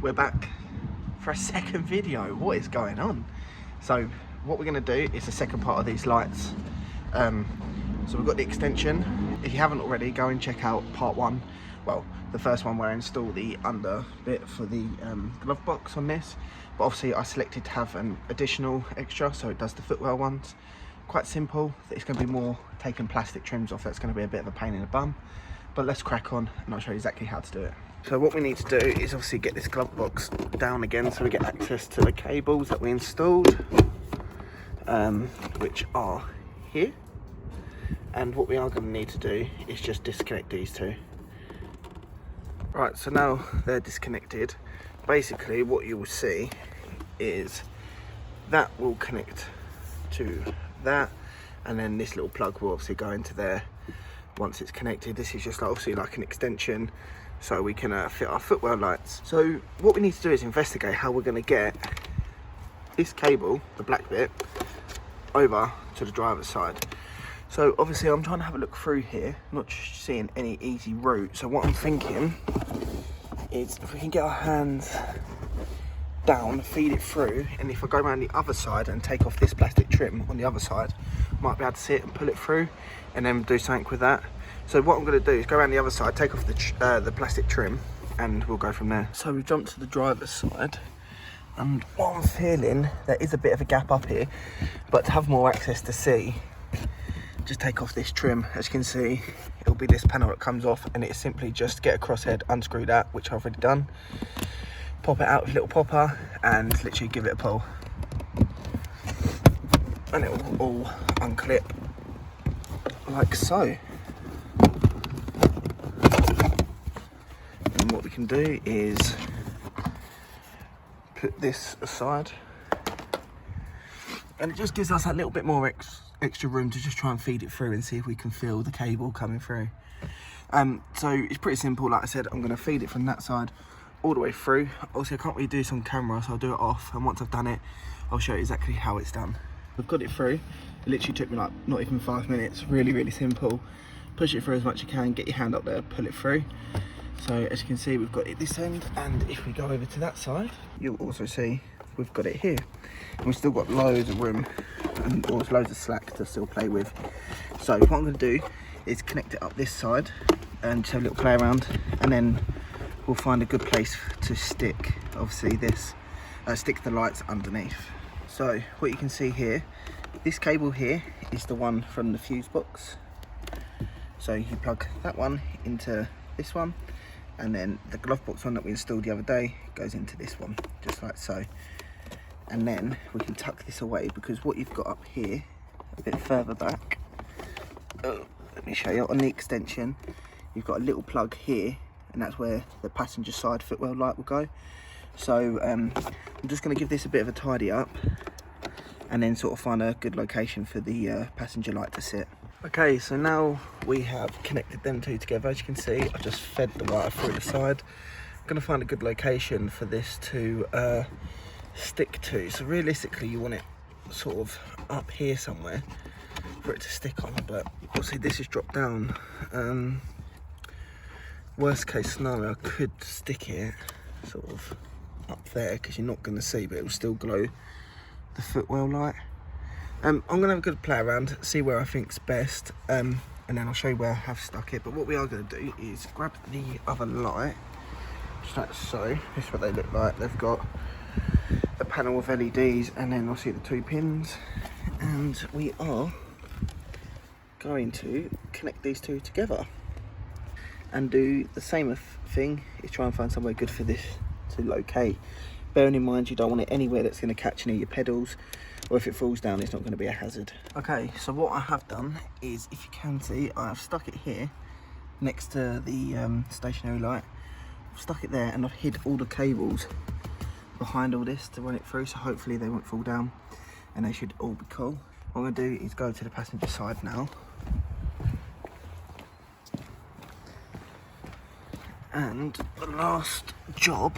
we're back for a second video. What is going on? So what we're going to do is the second part of these lights. So we've got the extension. If you haven't already, go and check out part one. Well, the first one where I install the under bit for the glove box on this, but obviously I selected to have an additional extra, so it does the Footwell ones. Quite simple. It's going to be more taking plastic trims off. That's going to be a bit of a pain in the bum, but let's crack on and I'll show you exactly how to do it. So what we need to do is obviously get this glove box down again so we get access to the cables that we installed, which are here. And what we are going to need to do is just disconnect these two. Right, so now they're disconnected. Basically what you will see is that will connect to that, and then this little plug will obviously go into there once it's connected. This is just obviously like an extension so we can fit our Footwell lights. So what we need to do is investigate how we're going to get this cable, the black bit, over to the driver's side. So obviously I'm trying to have a look through here, not seeing any easy route. So what I'm thinking is if we can get our hands down, feed it through, and if I go around the other side and take off this plastic trim on the other side, might be able to see it and pull it through and then do something with that. So what I'm going to do is go around the other side, take off the plastic trim, and we'll go from there. So we've jumped to the driver's side, and what I'm feeling, there is a bit of a gap up here, but to have more access to see, just take off this trim. As you can see, it'll be this panel that comes off, and it's simply just get a crosshead, unscrew that, which I've already done, pop it out with a little popper, and literally give it a pull, and it will all unclip like so. And what we can do is put this aside, and it just gives us a little bit more extra room to just try and feed it through and see if we can feel the cable coming through. So it's pretty simple. Like I said, I'm going to feed it from that side all the way through. Obviously I can't really do this on camera, so I'll do it off, and once I've done it I'll show you exactly how it's done. I've got it through. It literally took me like not even 5 minutes. Really simple. Push it through as much as you can, get your hand up there, pull it through. So as you can see, we've got it this end, and if we go over to that side, you'll also see we've got it here. And we've still got loads of room and loads of slack to still play with. So what I'm going to do is connect it up this side and just have a little play around, and then we'll find a good place to stick, obviously this, stick the lights underneath. So what you can see here, this cable here is the one from the fuse box. So you plug that one into this one, and then the glove box one that we installed the other day goes into this one, just like so. And then we can tuck this away, because what you've got up here, a bit further back, let me show you, on the extension, you've got a little plug here, and that's where the passenger side Footwell light will go. So I'm just going to give this a bit of a tidy up, and then sort of find a good location for the passenger light to sit. Okay, so now we have connected them two together. As you can see, I just fed the wire through the side. I'm going to find a good location for this to stick to. So realistically you want it sort of up here somewhere for it to stick on, but obviously this is dropped down. Worst case scenario, I could stick it sort of up there, because you're not going to see, but it will still glow the Footwell light. I'm going to have a good play around, see where I think's best, and then I'll show you where I have stuck it. But what we are going to do is grab the other light, just like so. This is what they look like. They've got a panel of LEDs, and then I'll see the two pins, and we are going to connect these two together and do the same thing, is try and find somewhere good for this to locate. Bearing in mind you don't want it anywhere that's going to catch any of your pedals, or if it falls down it's not going to be a hazard. Okay, so what I have done is, if you can see, I have stuck it here next to the stationary light. I've stuck it there, and I've hid all the cables behind all this to run it through, so hopefully they won't fall down and they should all be cool. What I'm going to do is go to the passenger side now, and the last job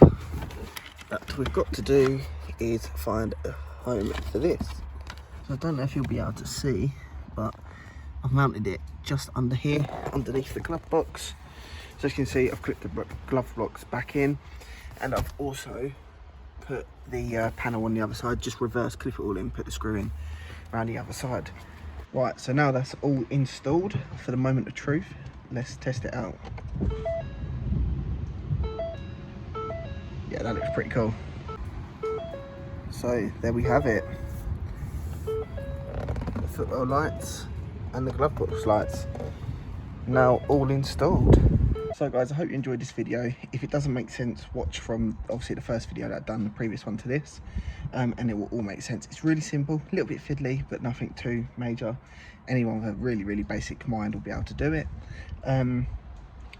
that we've got to do is find a home for this. So I don't know if you'll be able to see, but I've mounted it just under here, underneath the glove box. So as you can see, I've clipped the glove box back in, And I've also put the panel on the other side, just reverse clip it all in, put the screw in around the other side. Right, so now that's all installed. For the moment of truth, let's test it out. Yeah, that looks pretty cool. So there we have it. The Footwell lights and the glove box lights now all installed. So guys, I hope you enjoyed this video. If it doesn't make sense, watch from obviously the first video that I've done, the previous one to this, and it will all make sense. It's really simple, a little bit fiddly, but nothing too major. Anyone with a really basic mind will be able to do it.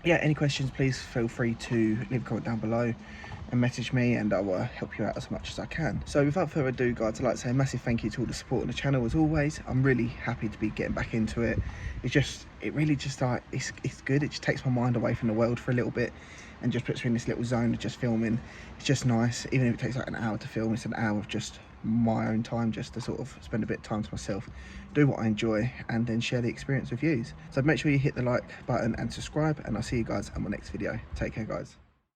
Yeah, any questions, please feel free to leave a comment down below and message me, and I will help you out as much as I can. So without further ado guys, I'd like to say a massive thank you to all the support on the channel as always. I'm really happy to be getting back into it. It really just like, it's good. It just takes my mind away from the world for a little bit and just puts me in this little zone of just filming. It's just nice. Even if it takes like an hour to film, it's an hour of just my own time, just to sort of spend a bit of time to myself, do what I enjoy, and then share the experience with you. So make sure you hit the like button and subscribe, and I'll see you guys on my next video. Take care guys.